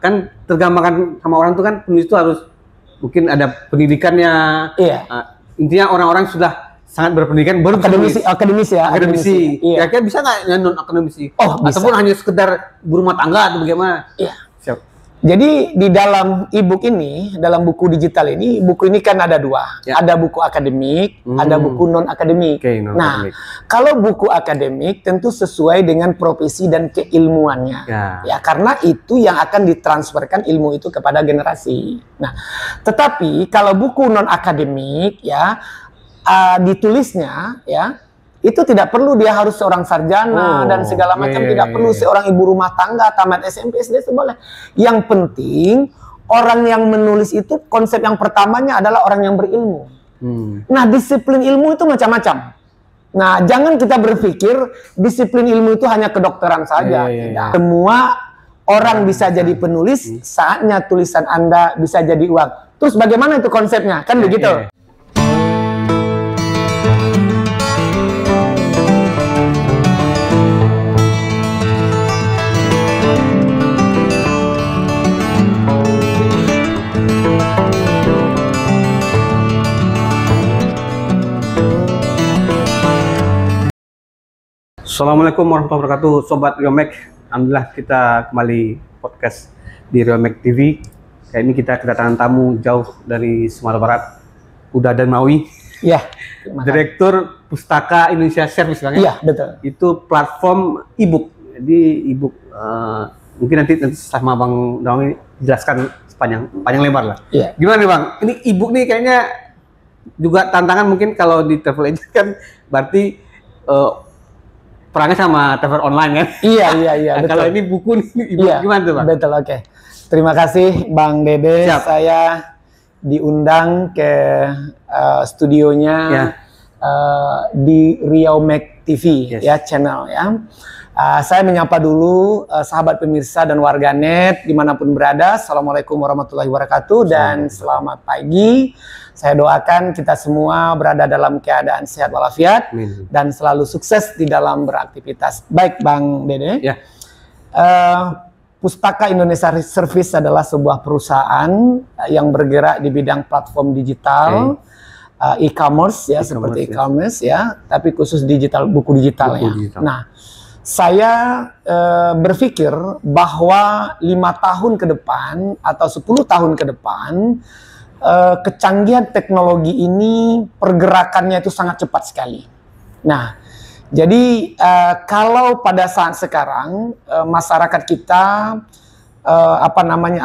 kan tergambarkan sama orang tuh kan penulis itu harus mungkin ada pendidikannya. Iya. Intinya orang-orang sudah sangat berpendidikan baru akademis ya. Akademisi. Iya. Kira-kira bisa nggak non akademisi? Oh, bisa. Ataupun hanya sekedar berumah tangga atau bagaimana? Iya. Siap. Jadi di dalam e-book ini, dalam buku digital ini, buku ini kan ada dua. Ya. Ada buku akademik, ada buku non-akademik. Oke, non-akademik. Nah, kalau buku akademik tentu sesuai dengan profesi dan keilmuannya. Ya, karena itu yang akan ditransferkan ilmu itu kepada generasi. Nah, tetapi kalau buku non-akademik ya, ditulisnya ya, itu tidak perlu dia harus seorang sarjana dan segala macam, tidak perlu seorang ibu rumah tangga tamat SMP SD boleh. Yang penting orang yang menulis itu konsep yang pertamanya adalah orang yang berilmu. Nah, disiplin ilmu itu macam-macam. Nah, jangan kita berpikir disiplin ilmu itu hanya kedokteran saja. Tidak. Semua orang bisa jadi penulis, saatnya tulisan Anda bisa jadi uang. Terus bagaimana itu konsepnya? Kan begitu. Assalamualaikum warahmatullahi wabarakatuh, Sobat Riomek. Alhamdulillah kita kembali podcast di Riomek TV. Kali ini kita kedatangan tamu jauh dari Sumatera Barat, Uda Darmawi. Iya. Direktur Pustaka Indonesia Service kan? Iya, betul. Itu platform e-book. Jadi e-book mungkin nanti sama Bang Darmawi jelaskan panjang lebar lah. Iya. Gimana nih Bang? Ini e-book nih kayaknya juga tantangan mungkin kalau di travel agent kan berarti perangnya sama travel online kan? Iya. Nah, kalau ini buku nih, gimana tuh Bang? Betul, oke. Terima kasih Bang Dede. Siap. Saya diundang ke studionya di Riomek TV ya, channel ya. Saya menyapa dulu sahabat pemirsa dan warganet dimanapun berada. Assalamualaikum warahmatullahi wabarakatuh dan selamat pagi. Saya doakan kita semua berada dalam keadaan sehat walafiat dan selalu sukses di dalam beraktivitas. Baik Bang Dede. Ya. Pustaka Indonesia Service adalah sebuah perusahaan yang bergerak di bidang platform digital, e-commerce ya, seperti e-commerce ya, tapi khusus digital, buku digital ya. Nah, saya berpikir bahwa 5 tahun ke depan atau 10 tahun ke depan kecanggihan teknologi ini pergerakannya itu sangat cepat sekali. Nah, jadi kalau pada saat sekarang masyarakat kita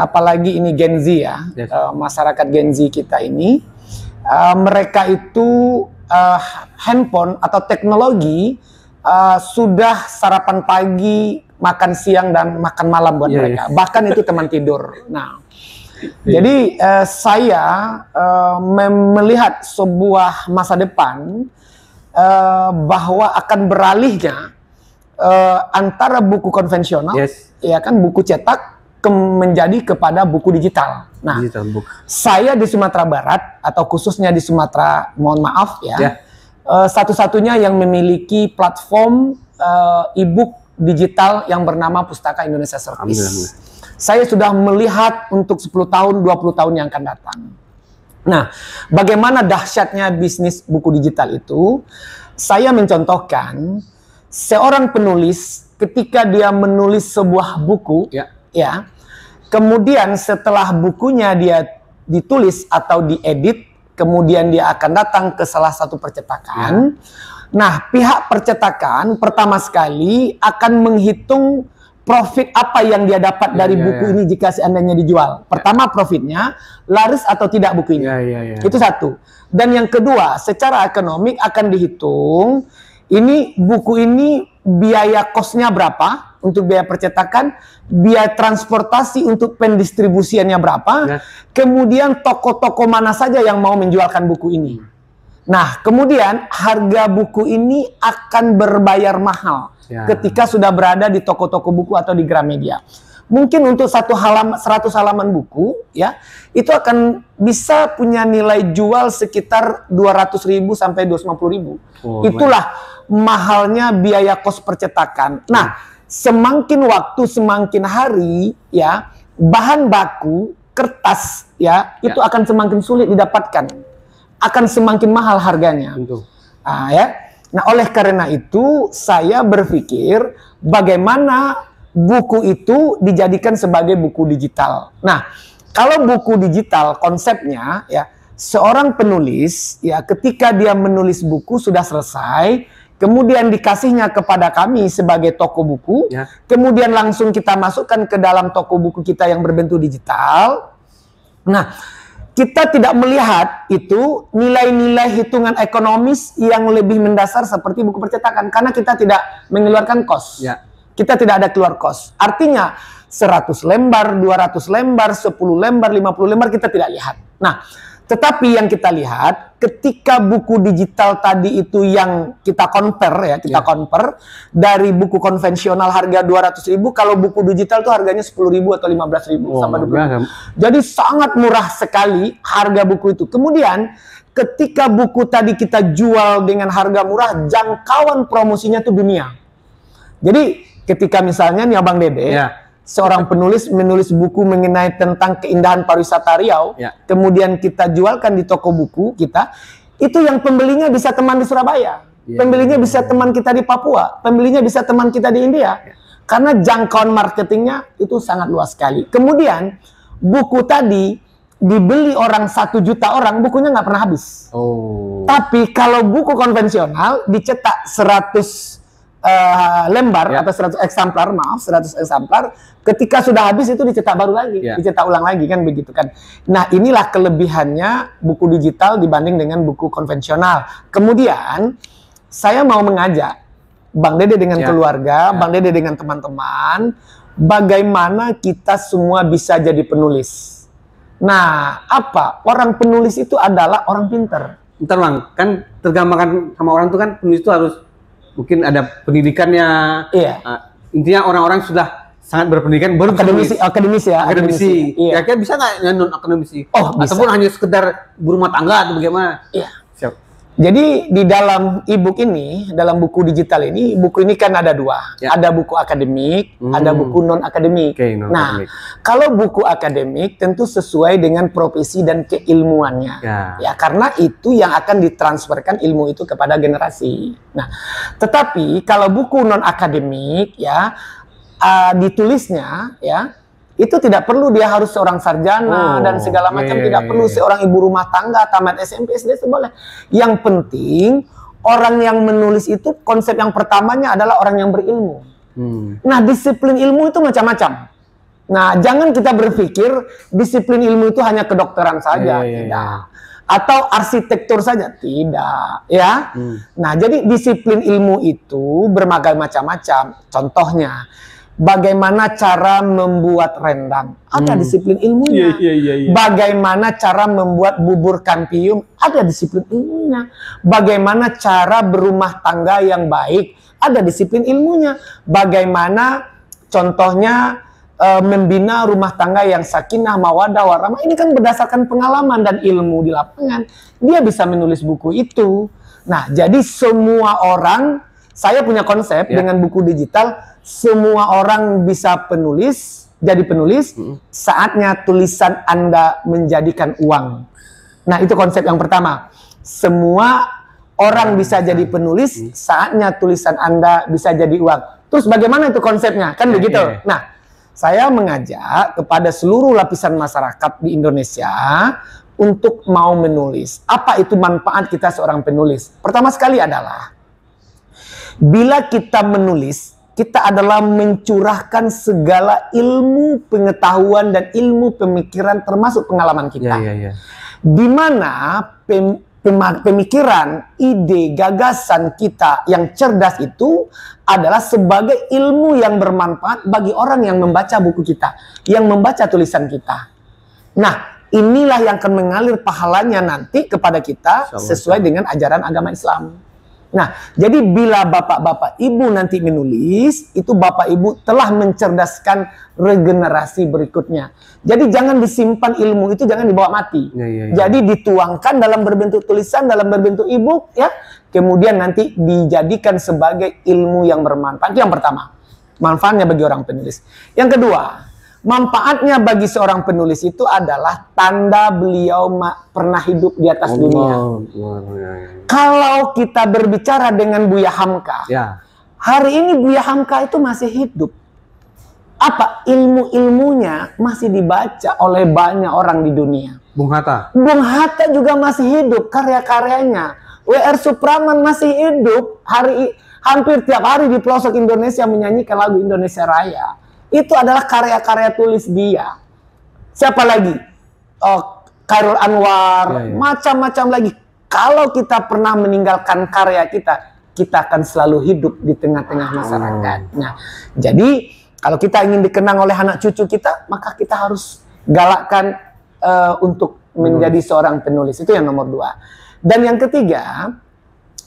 apalagi ini Gen Z ya, masyarakat Gen Z kita ini mereka itu handphone atau teknologi sudah sarapan pagi, makan siang dan makan malam buat mereka. Bahkan itu teman tidur. Nah, jadi saya melihat sebuah masa depan bahwa akan beralihnya antara buku konvensional, ya kan, buku cetak menjadi kepada buku digital. Nah, saya di Sumatera Barat atau khususnya di Sumatera, mohon maaf ya, satu-satunya yang memiliki platform e-book digital yang bernama Pustaka Indonesia Service. Saya sudah melihat untuk 10 tahun, 20 tahun yang akan datang. Nah, bagaimana dahsyatnya bisnis buku digital itu? Saya mencontohkan seorang penulis ketika dia menulis sebuah buku, ya, kemudian setelah bukunya dia ditulis atau diedit, kemudian dia akan datang ke salah satu percetakan. Nah, pihak percetakan pertama sekali akan menghitung profit apa yang dia dapat dari buku ini jika seandainya dijual. Pertama, profitnya, laris atau tidak buku ini. Itu satu. Dan yang kedua, secara ekonomik akan dihitung, ini buku ini biaya kosnya berapa untuk biaya percetakan, biaya transportasi untuk pendistribusiannya berapa, kemudian toko-toko mana saja yang mau menjualkan buku ini. Nah, kemudian harga buku ini akan berbayar mahal ketika sudah berada di toko-toko buku atau di Gramedia. Mungkin untuk 100 halaman buku ya, itu akan bisa punya nilai jual sekitar 200.000 sampai 250.000. Itulah mahalnya biaya kos percetakan. Nah, semakin waktu semakin hari ya, bahan baku kertas ya itu akan semakin sulit didapatkan, akan semakin mahal harganya. Nah, oleh karena itu saya berpikir bagaimana buku itu dijadikan sebagai buku digital. Nah, kalau buku digital konsepnya ya, seorang penulis ya ketika dia menulis buku sudah selesai, kemudian dikasihnya kepada kami sebagai toko buku, kemudian langsung kita masukkan ke dalam toko buku kita yang berbentuk digital. Nah, kita tidak melihat itu nilai-nilai hitungan ekonomis yang lebih mendasar seperti buku percetakan, karena kita tidak mengeluarkan kos. Kita tidak ada keluar kos. Artinya 100 lembar, 200 lembar, 10 lembar, 50 lembar kita tidak lihat. Nah, tetapi yang kita lihat ketika buku digital tadi itu yang kita compare ya, kita compare dari buku konvensional harga 200.000, kalau buku digital itu harganya 10.000 atau 15.000 sama 20.000. Jadi sangat murah sekali harga buku itu. Kemudian ketika buku tadi kita jual dengan harga murah, jangkauan promosinya tuh dunia. Jadi ketika misalnya nih Abang Dede, seorang penulis menulis buku mengenai tentang keindahan pariwisata Riau, kemudian kita jualkan di toko buku kita, itu yang pembelinya bisa teman di Surabaya, pembelinya bisa teman kita di Papua, pembelinya bisa teman kita di India, karena jangkauan marketingnya itu sangat luas sekali. Kemudian buku tadi dibeli orang 1 juta orang, bukunya nggak pernah habis. Tapi kalau buku konvensional dicetak 100 lembar atau 100 eksemplar, maaf 100 eksemplar, ketika sudah habis itu dicetak baru lagi, dicetak ulang lagi, kan begitu kan. Nah, inilah kelebihannya buku digital dibanding dengan buku konvensional. Kemudian saya mau mengajak Bang Dede dengan keluarga, Bang Dede dengan teman-teman, bagaimana kita semua bisa jadi penulis. Nah, apa? Orang penulis itu adalah orang pinter. Bentar Bang, kan tergambarkan sama orang itu kan penulis itu harus mungkin ada pendidikannya. Intinya orang-orang sudah sangat berpendidikan, baru akademis ya. Kira-kira bisa nggak non akademisi? Bisa. Ataupun hanya sekedar berumah tangga atau bagaimana? Siap. Jadi di dalam e-book ini, dalam buku digital ini, buku ini kan ada 2. Ada buku akademik, ada buku non akademik. Nah, kalau buku akademik tentu sesuai dengan profesi dan keilmuannya. Ya, karena itu yang akan ditransferkan ilmu itu kepada generasi. Nah, tetapi kalau buku non akademik ya ditulisnya ya itu tidak perlu dia harus seorang sarjana dan segala macam, tidak perlu seorang ibu rumah tangga tamat SMP SD boleh. Yang penting orang yang menulis itu konsep yang pertamanya adalah orang yang berilmu. Nah, disiplin ilmu itu macam-macam. Nah, jangan kita berpikir disiplin ilmu itu hanya kedokteran saja, tidak. Atau arsitektur saja, tidak, ya. Nah, jadi disiplin ilmu itu berbagai macam-macam. Contohnya, bagaimana cara membuat rendang, ada disiplin ilmunya. Bagaimana cara membuat bubur kampiun, ada disiplin ilmunya. Bagaimana cara berumah tangga yang baik, ada disiplin ilmunya. Bagaimana contohnya membina rumah tangga yang sakinah, mawadah, warahmah, ini kan berdasarkan pengalaman dan ilmu di lapangan. Dia bisa menulis buku itu. Nah, jadi semua orang, saya punya konsep dengan buku digital, semua orang bisa penulis, jadi penulis, saatnya tulisan Anda menjadikan uang. Nah, itu konsep yang pertama. Semua orang bisa jadi penulis, saatnya tulisan Anda bisa jadi uang. Terus bagaimana itu konsepnya? Kan begitu. Nah, saya mengajak kepada seluruh lapisan masyarakat di Indonesia untuk mau menulis. Apa itu manfaat kita seorang penulis? Pertama sekali adalah, bila kita menulis, kita adalah mencurahkan segala ilmu pengetahuan dan ilmu pemikiran termasuk pengalaman kita. Di mana pemikiran, ide, gagasan kita yang cerdas itu adalah sebagai ilmu yang bermanfaat bagi orang yang membaca buku kita, yang membaca tulisan kita. Nah, inilah yang akan mengalir pahalanya nanti kepada kita sesuai dengan ajaran agama Islam. Nah, jadi bila bapak-bapak ibu nanti menulis, itu bapak ibu telah mencerdaskan regenerasi berikutnya. Jadi jangan disimpan ilmu itu, jangan dibawa mati. Jadi dituangkan dalam berbentuk tulisan, dalam berbentuk e-book, ya. Kemudian nanti dijadikan sebagai ilmu yang bermanfaat. Itu yang pertama, manfaatnya bagi orang penulis. Yang kedua, manfaatnya bagi seorang penulis itu adalah tanda beliau pernah hidup di atas dunia. Kalau kita berbicara dengan Buya Hamka, hari ini Buya Hamka itu masih hidup. Apa? Ilmu-ilmunya masih dibaca oleh banyak orang di dunia. Bung Hatta juga masih hidup, karya-karyanya. W.R. Supratman masih hidup, hampir tiap hari di pelosok Indonesia menyanyikan lagu Indonesia Raya. Itu adalah karya-karya tulis dia. Siapa lagi? Khairul Anwar, macam-macam lagi. Kalau kita pernah meninggalkan karya kita akan selalu hidup di tengah-tengah masyarakat. Nah, jadi kalau kita ingin dikenang oleh anak cucu kita, maka kita harus galakkan untuk menjadi seorang penulis. Itu yang nomor 2. Dan yang ketiga,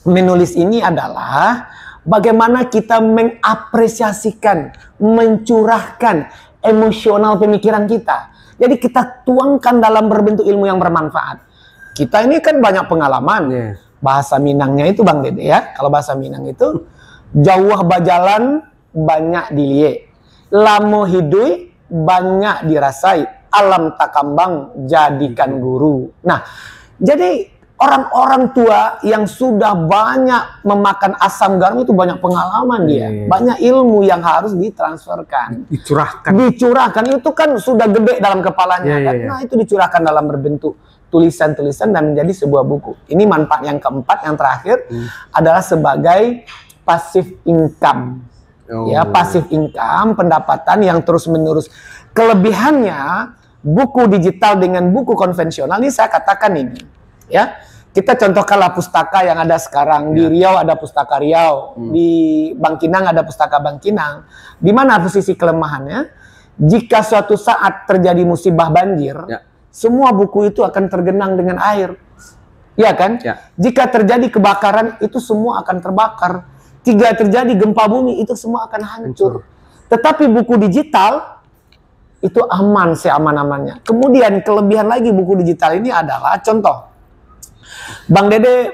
menulis ini adalah bagaimana kita mengapresiasikan, mencurahkan emosional pemikiran kita. Jadi kita tuangkan dalam berbentuk ilmu yang bermanfaat. Kita ini kan banyak pengalaman. Bahasa Minangnya itu Bang Dede ya. Kalau bahasa Minang itu, jauh bajalan banyak dilie. Lamo hidui banyak dirasai, alam takambang jadikan guru. Nah, jadi orang-orang tua yang sudah banyak memakan asam garam itu banyak pengalaman dia, banyak ilmu yang harus ditransferkan, dicurahkan itu kan sudah gede dalam kepalanya. Nah, itu dicurahkan dalam berbentuk tulisan-tulisan dan menjadi sebuah buku. Ini manfaat yang keempat, yang terakhir adalah sebagai passive income. Ya, passive income, pendapatan yang terus-menerus. Kelebihannya buku digital dengan buku konvensional ini saya katakan ini, ya. Kita contohkanlah pustaka yang ada sekarang. Di Riau ada pustaka Riau, di Bangkinang ada pustaka Bangkinang. Di mana posisi kelemahannya? Jika suatu saat terjadi musibah banjir, semua buku itu akan tergenang dengan air. Ya kan? Jika terjadi kebakaran, itu semua akan terbakar. Jika terjadi gempa bumi, itu semua akan hancur. Tetapi buku digital itu aman seaman-amannya. Kemudian kelebihan lagi buku digital ini adalah, contoh, Bang Dede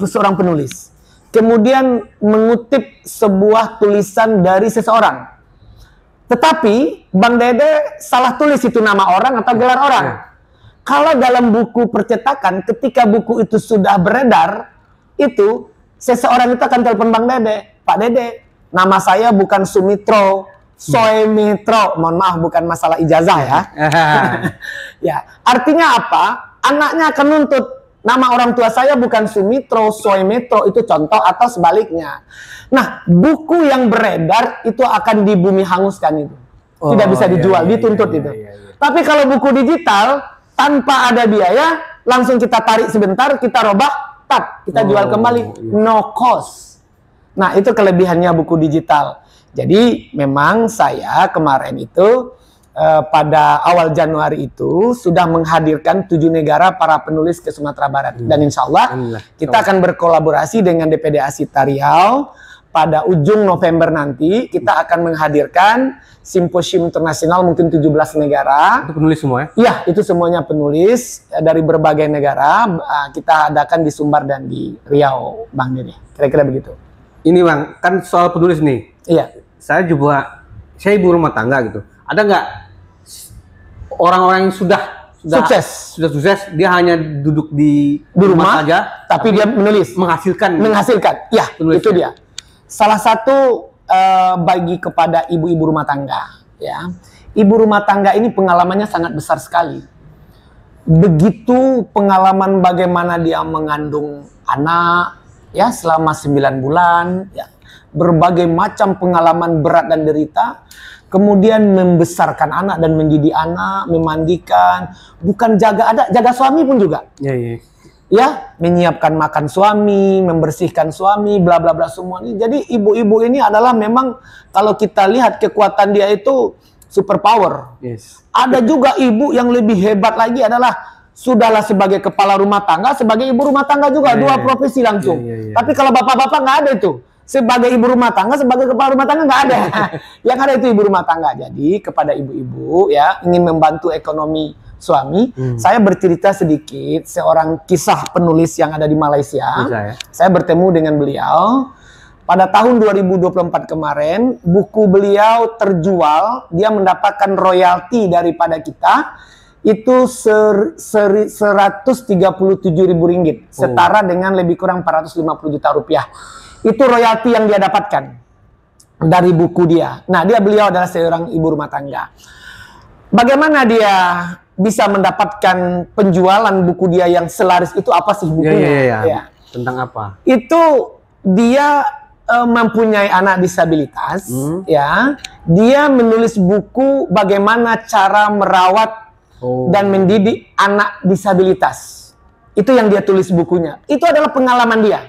seorang penulis, kemudian mengutip sebuah tulisan dari seseorang. Tetapi Bang Dede salah tulis itu nama orang atau gelar orang. Kalau dalam buku percetakan, ketika buku itu sudah beredar, itu seseorang itu akan telepon Bang Dede, Pak Dede, nama saya bukan Sumitro, Soemitro. Mohon maaf, bukan masalah ijazah ya. Ya, artinya apa? Anaknya akan nuntut, nama orang tua saya bukan Sumitro, Soemitro, itu contoh, atau sebaliknya. Nah, buku yang beredar itu akan di bumi hanguskan itu. Tidak bisa dijual, dituntut itu. Tapi kalau buku digital, tanpa ada biaya, langsung kita tarik sebentar, kita robah, kita jual kembali, no cost. Nah, itu kelebihannya buku digital. Jadi memang saya kemarin itu pada awal Januari itu sudah menghadirkan 7 negara para penulis ke Sumatera Barat. Dan insya Allah kita akan berkolaborasi dengan DPD Asita Riau. Pada ujung November nanti kita akan menghadirkan simposium internasional mungkin 17 negara. Itu penulis semua ya? Iya, itu semuanya penulis dari berbagai negara. Kita adakan di Sumbar dan di Riau, Bang Dede. Kira-kira begitu. Ini Bang, kan soal penulis nih. Iya. Saya ibu rumah tangga gitu. Ada nggak orang-orang yang sudah sukses, dia hanya duduk di rumah saja, tapi dia menulis, menghasilkan. Ya, itu dia. Salah satu bagi kepada ibu-ibu rumah tangga, ya. Ibu rumah tangga ini pengalamannya sangat besar sekali. Begitu pengalaman bagaimana dia mengandung anak, ya, selama 9 bulan, ya. Berbagai macam pengalaman berat dan derita. Kemudian membesarkan anak dan mendidik anak, memandikan, bukan jaga suami pun juga. Ya, menyiapkan makan suami, membersihkan suami, bla bla bla semua ini. Jadi ibu-ibu ini adalah memang kalau kita lihat kekuatan dia itu super power. Ada juga ibu yang lebih hebat lagi adalah sudahlah sebagai kepala rumah tangga, sebagai ibu rumah tangga juga, dua profesi langsung. Tapi kalau bapak-bapak nggak ada itu. Sebagai ibu rumah tangga, sebagai kepala rumah tangga nggak ada. Yang ada itu ibu rumah tangga. Jadi kepada ibu-ibu ya ingin membantu ekonomi suami, saya bercerita sedikit seorang kisah penulis yang ada di Malaysia. Saya bertemu dengan beliau. pada tahun 2024 kemarin, buku beliau terjual, dia mendapatkan royalti daripada kita, itu 137.000 ringgit, setara dengan lebih kurang 450 juta rupiah. Itu royalti yang dia dapatkan dari buku dia. Nah, beliau adalah seorang ibu rumah tangga. Bagaimana dia bisa mendapatkan penjualan buku dia yang selaris itu, apa sih bukunya? Ya. Tentang apa? Itu dia mempunyai anak disabilitas, ya. Dia menulis buku bagaimana cara merawat dan mendidik anak disabilitas. Itu yang dia tulis bukunya. Itu adalah pengalaman dia.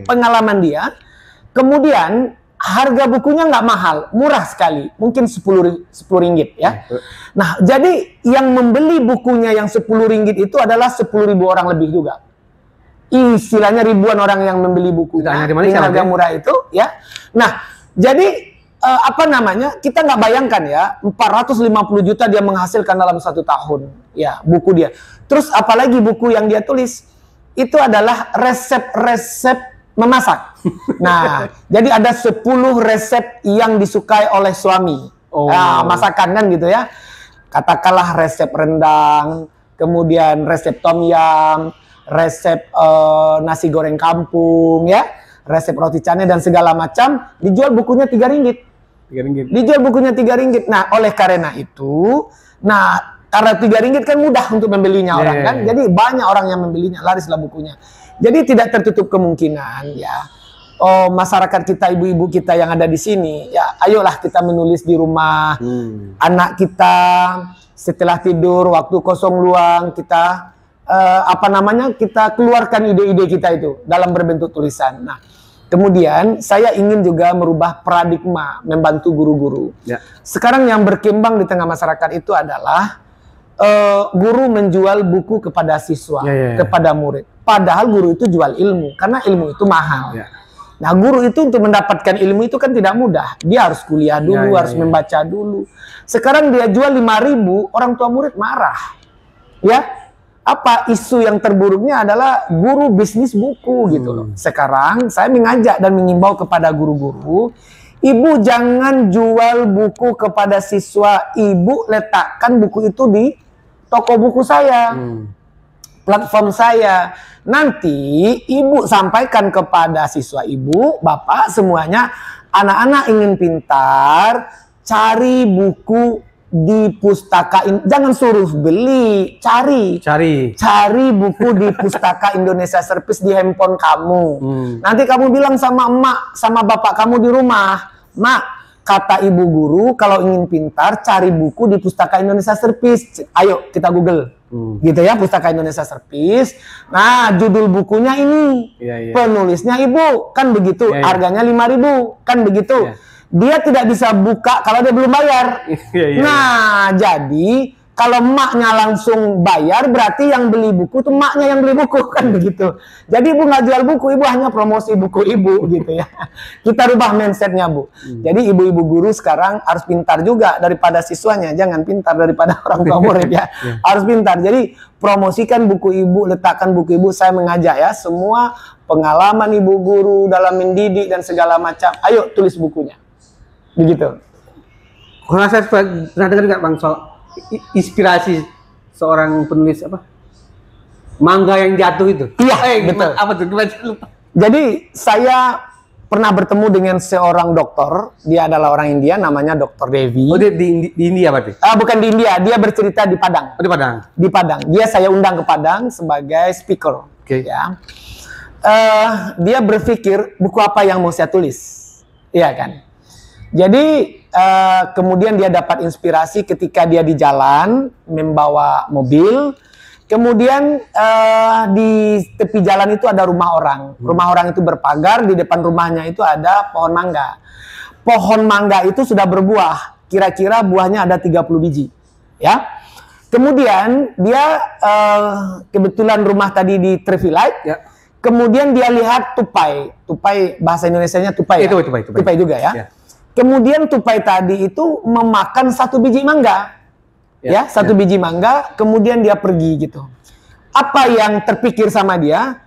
Pengalaman dia. Kemudian harga bukunya nggak mahal, murah sekali, mungkin 10 ringgit ya. Nah, jadi yang membeli bukunya yang 10 ringgit itu adalah 10.000 orang lebih juga. Istilahnya ribuan orang yang membeli bukunya dengan harga murah itu ya. Nah, jadi kita nggak bayangkan ya, 450 juta dia menghasilkan dalam 1 tahun ya buku dia. Terus apalagi buku yang dia tulis itu adalah resep-resep memasak. Nah, jadi ada 10 resep yang disukai oleh suami. Nah, masakan kan gitu ya. Katakanlah resep rendang, kemudian resep tom yum, resep nasi goreng kampung ya, resep roti canai dan segala macam, dijual bukunya 3 ringgit. Dijual bukunya 3 ringgit. Nah, oleh karena itu, karena 3 ringgit kan mudah untuk membelinya orang kan. Jadi banyak orang yang membelinya, larislah bukunya. Jadi tidak tertutup kemungkinan ya. Masyarakat kita, ibu-ibu kita yang ada di sini, ya ayolah kita menulis di rumah. Anak kita setelah tidur, waktu kosong luang, kita kita keluarkan ide-ide kita itu dalam berbentuk tulisan. Nah, kemudian saya ingin juga merubah paradigma, membantu guru-guru. Sekarang yang berkembang di tengah masyarakat itu adalah guru menjual buku kepada siswa, kepada murid. Padahal guru itu jual ilmu, karena ilmu itu mahal. Nah, guru itu untuk mendapatkan ilmu itu kan tidak mudah. Dia harus kuliah dulu, harus membaca dulu. Sekarang dia jual 5.000, orang tua murid marah. Ya, apa isu yang terburuknya adalah guru bisnis buku gitu loh. Sekarang saya mengajak dan mengimbau kepada guru-guru, ibu jangan jual buku kepada siswa, ibu letakkan buku itu di toko buku saya, platform saya. Nanti ibu sampaikan kepada siswa ibu, bapak semuanya, anak-anak ingin pintar, cari buku di pustaka, jangan suruh beli, cari buku di pustaka Indonesia Service di handphone kamu. Nanti kamu bilang sama emak, sama bapak kamu di rumah, mak, kata ibu guru kalau ingin pintar cari buku di pustaka Indonesia Service. Ayo kita Google, gitu ya, pustaka Indonesia Service. Nah, judul bukunya ini, penulisnya ibu, kan begitu, harganya 5.000, kan begitu. Dia tidak bisa buka kalau dia belum bayar. Nah, jadi kalau emaknya langsung bayar, berarti yang beli buku itu emaknya yang beli buku, kan begitu. Jadi ibu nggak jual buku, ibu hanya promosi buku ibu gitu ya. Kita rubah mindsetnya, Bu. Jadi ibu-ibu guru sekarang harus pintar juga daripada siswanya, jangan pintar daripada orang tua murid ya. Harus pintar. Jadi promosikan buku ibu, letakkan buku ibu. Saya mengajak ya, semua pengalaman ibu guru dalam mendidik dan segala macam, ayo tulis bukunya. Begitu. Kalau saya pernah dengar nggak Bang soal inspirasi seorang penulis apa? Mangga yang jatuh itu. Iya, betul. Apa tuh? Lupa. Jadi saya pernah bertemu dengan seorang dokter. Dia adalah orang India, namanya Dr. Devi. Oh, dia di India berarti? Bukan di India, dia bercerita di Padang. Oh, di Padang. Di Padang. Dia saya undang ke Padang sebagai speaker. Ya. Dia berpikir buku apa yang mau saya tulis, iya kan? Jadi kemudian dia dapat inspirasi ketika dia di jalan membawa mobil. Kemudian di tepi jalan itu ada rumah orang. Rumah orang itu berpagar, di depan rumahnya itu ada pohon mangga. Pohon mangga itu sudah berbuah. Kira-kira buahnya ada 30 biji. Ya. Kemudian dia kebetulan rumah tadi di Traffic. Ya. Kemudian dia lihat tupai. Tupai bahasa Indonesianya tupai. Itu, ya? Tupai juga ya. Ya. Kemudian tupai tadi itu memakan 1 biji mangga, ya, 1 biji mangga. Kemudian dia pergi gitu. Apa yang terpikir sama dia?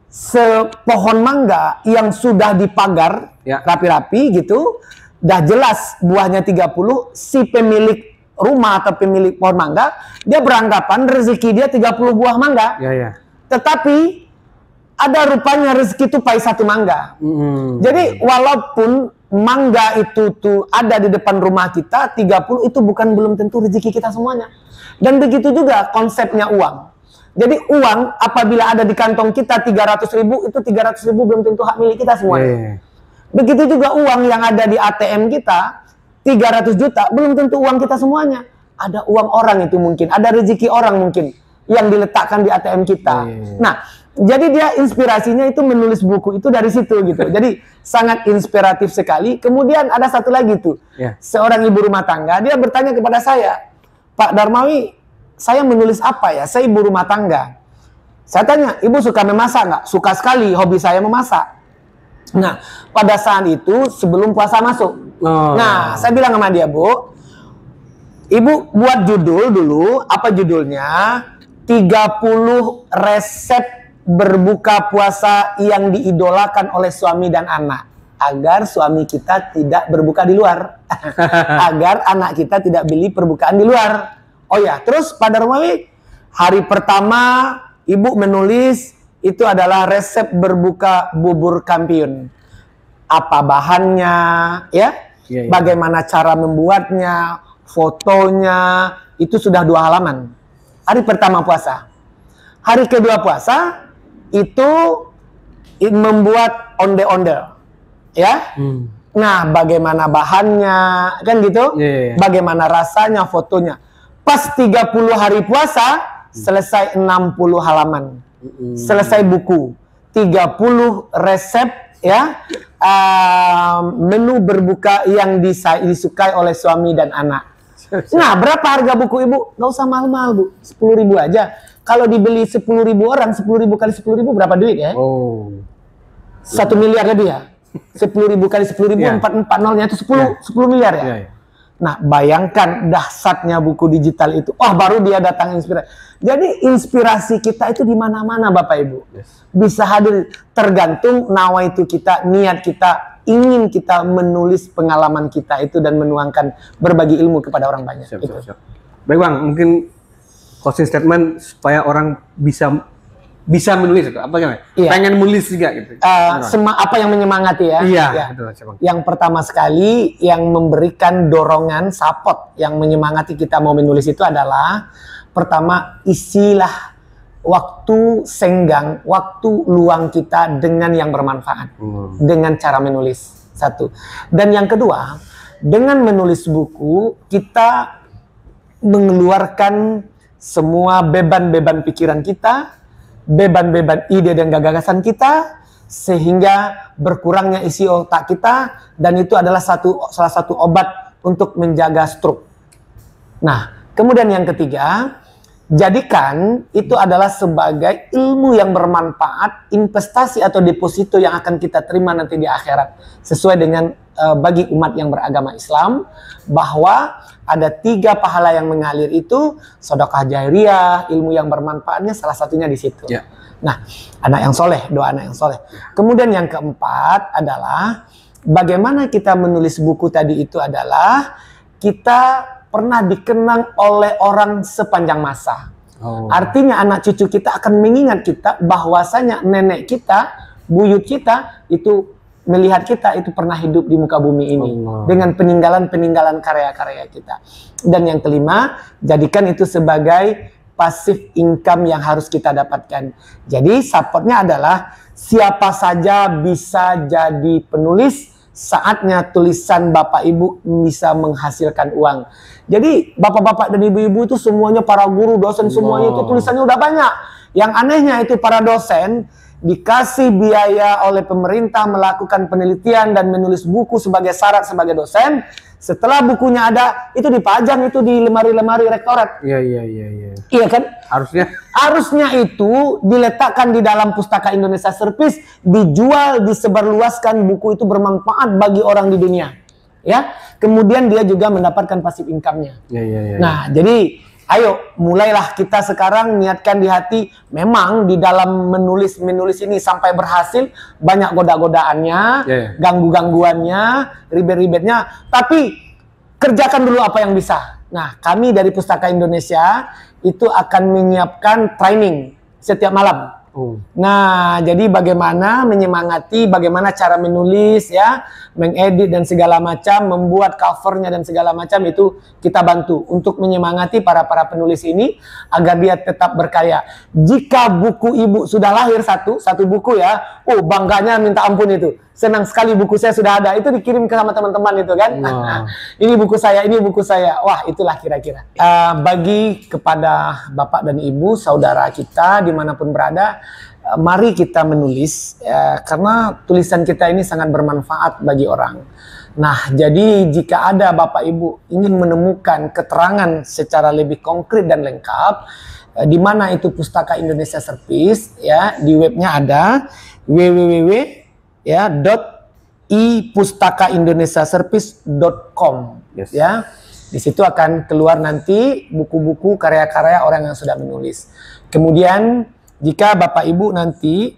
sepohon mangga yang sudah dipagar rapi-rapi gitu, dah jelas buahnya 30, si pemilik rumah atau pemilik pohon mangga, dia beranggapan rezeki dia 30 buah mangga. Tetapi ada rupanya rezeki itu pai 1 mangga. Jadi walaupun mangga itu tuh ada di depan rumah kita 30, itu belum tentu rezeki kita semuanya. Dan begitu juga konsepnya uang. Jadi uang apabila ada di kantong kita 300.000, itu 300.000 belum tentu hak milik kita semuanya. Begitu juga uang yang ada di ATM kita 300 juta belum tentu uang kita semuanya. Ada uang orang itu mungkin, ada rezeki orang mungkin yang diletakkan di ATM kita. Nah, jadi dia inspirasinya itu menulis buku itu dari situ gitu. Jadi sangat inspiratif sekali. Kemudian ada satu lagi tuh, seorang ibu rumah tangga, dia bertanya kepada saya, Pak Darmawi, saya menulis apa ya? Saya ibu rumah tangga. Saya tanya, ibu suka memasak nggak? Suka sekali, hobi saya memasak. Nah, pada saat itu sebelum puasa masuk. Nah, saya bilang sama dia, Bu, ibu buat judul dulu, apa judulnya? 30 resep berbuka puasa yang diidolakan oleh suami dan anak. Agar suami kita tidak berbuka di luar. Agar anak kita tidak beli perbukaan di luar. Oh ya, terus Pak Darmawi, hari pertama ibu menulis itu adalah resep berbuka bubur kampiun. Apa bahannya, ya? Bagaimana cara membuatnya, fotonya, itu sudah 2 halaman. Hari pertama puasa. Hari kedua puasa itu membuat ondel-ondel, ya. Nah, bagaimana bahannya, kan gitu? Bagaimana rasanya, fotonya. Pas 30 hari puasa, selesai 60 halaman. Selesai buku. 30 resep, ya. Menu berbuka yang disukai oleh suami dan anak. Nah, berapa harga buku ibu? Gak usah mahal-mahal, Bu. 10.000 aja. Kalau dibeli 10.000 orang, 10.000 kali 10.000 berapa duit ya? 1 miliar lebih ya? 10.000 kali 10.000, 4 nolnya itu 10 miliar ya? Nah, bayangkan dahsyatnya buku digital itu. Oh, baru dia datang inspirasi. Jadi inspirasi kita itu di mana-mana, Bapak Ibu. Bisa hadir, tergantung nawaitu kita, niat kita, ingin kita menulis pengalaman kita itu dan menuangkan berbagi ilmu kepada orang banyak. Siap. Baik Bang, mungkin closing statement supaya orang bisa menulis itu apa gimana? Pengen menulis juga gitu. Apa yang menyemangati ya? Betul, yang pertama sekali yang memberikan dorongan support yang menyemangati kita mau menulis itu adalah pertama, isilah waktu senggang, waktu luang kita dengan yang bermanfaat, dengan cara menulis. Satu. Dan yang kedua, dengan menulis buku kita mengeluarkan semua beban-beban pikiran kita, beban-beban ide dan gagasan kita, sehingga berkurangnya isi otak kita, dan itu adalah salah satu obat untuk menjaga stroke. Nah, kemudian yang ketiga, jadikan itu adalah sebagai ilmu yang bermanfaat, investasi atau deposito yang akan kita terima nanti di akhirat, sesuai dengan bagi umat yang beragama Islam, bahwa ada 3 pahala yang mengalir itu, sedekah jariyah, ilmu yang bermanfaatnya salah satunya di situ. Nah, anak yang soleh, doa anak yang soleh. Kemudian yang keempat adalah bagaimana kita menulis buku tadi itu adalah kita pernah dikenang oleh orang sepanjang masa. Artinya anak cucu kita akan mengingat kita bahwasanya nenek kita, buyut kita itu melihat kita itu pernah hidup di muka bumi ini dengan peninggalan-peninggalan karya-karya kita. Dan yang kelima, jadikan itu sebagai passive income yang harus kita dapatkan. Jadi supportnya adalah siapa saja bisa jadi penulis, saatnya tulisan Bapak Ibu bisa menghasilkan uang. Jadi bapak-bapak dan ibu-ibu itu semuanya para guru, dosen, semuanya itu tulisannya udah banyak. Yang anehnya itu para dosen dikasih biaya oleh pemerintah melakukan penelitian dan menulis buku sebagai syarat sebagai dosen. Setelah bukunya ada, itu dipajang itu di lemari-lemari rektorat. Iya kan? Harusnya itu diletakkan di dalam Pustaka Indonesia Service, dijual, disebarluaskan, buku itu bermanfaat bagi orang di dunia. Ya, kemudian dia juga mendapatkan passive income-nya. Nah, jadi ayo mulailah kita sekarang niatkan di hati. Memang di dalam menulis ini sampai berhasil banyak goda-godaannya, ganggu-gangguannya, ribet-ribetnya, tapi kerjakan dulu apa yang bisa. Nah, kami dari Pustaka Indonesia itu akan menyiapkan training setiap malam. Nah, jadi bagaimana menyemangati, bagaimana cara menulis ya, mengedit dan segala macam, membuat covernya dan segala macam, itu kita bantu untuk menyemangati para penulis ini agar dia tetap berkarya. Jika buku ibu sudah lahir satu buku ya, oh bangganya minta ampun itu. Senang sekali buku saya sudah ada, itu dikirim ke sama teman-teman itu kan. Ini buku saya, ini buku saya. Wah, itulah kira-kira. Bagi kepada Bapak dan Ibu, saudara kita dimanapun berada, mari kita menulis karena tulisan kita ini sangat bermanfaat bagi orang. Nah, jadi jika ada Bapak Ibu ingin menemukan keterangan secara lebih konkret dan lengkap, di mana itu Pustaka Indonesia Service ya, di webnya ada .ipustakaindonesiaservice.com ya. Di situ akan keluar nanti buku-buku karya-karya orang yang sudah menulis. Kemudian jika Bapak Ibu nanti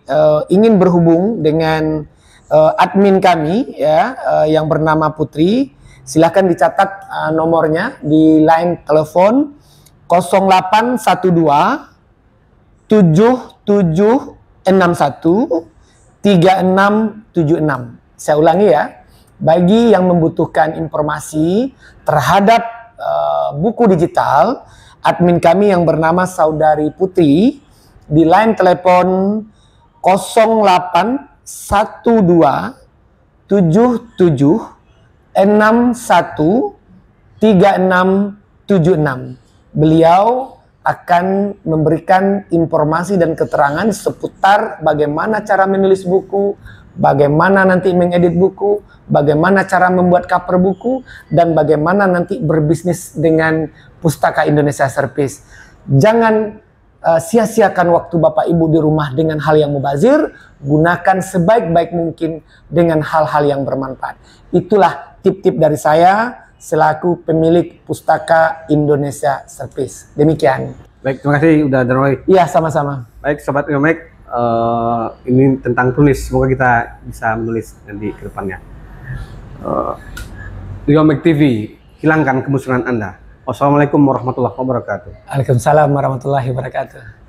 ingin berhubung dengan admin kami ya, yang bernama Putri, silahkan dicatat nomornya di line telepon 0812 7761 3676. Saya ulangi ya, bagi yang membutuhkan informasi terhadap buku digital, admin kami yang bernama Saudari Putri di line telepon 0812 77 61 3676. Beliau akan memberikan informasi dan keterangan seputar bagaimana cara menulis buku, bagaimana nanti mengedit buku, bagaimana cara membuat cover buku, dan bagaimana nanti berbisnis dengan Pustaka Indonesia Service. Jangan sia-siakan waktu Bapak Ibu di rumah dengan hal yang mubazir, gunakan sebaik-baik mungkin dengan hal-hal yang bermanfaat. Itulah tip-tip dari saya selaku pemilik Pustaka Indonesia Service. Demikian. Baik, terima kasih udah Roy. Iya, sama-sama. Baik, Sobat Biomek, ini tentang tulis. Semoga kita bisa menulis nanti ke depannya. Biomek TV, hilangkan kemusuhan Anda. Wassalamualaikum warahmatullahi wabarakatuh. Waalaikumsalam warahmatullahi wabarakatuh.